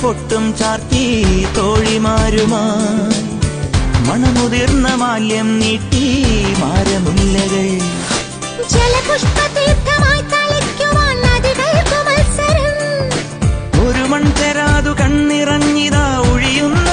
പൊട്ടും ചാർത്തി തോഴിമാരുമായി മണമുതിർന്ന മാല്യം നീട്ടി മാരമുല്ലകൾ ഒരു മൺതെരാതു കണ്ണിറങ്ങിതാ ഒഴിയുന്ന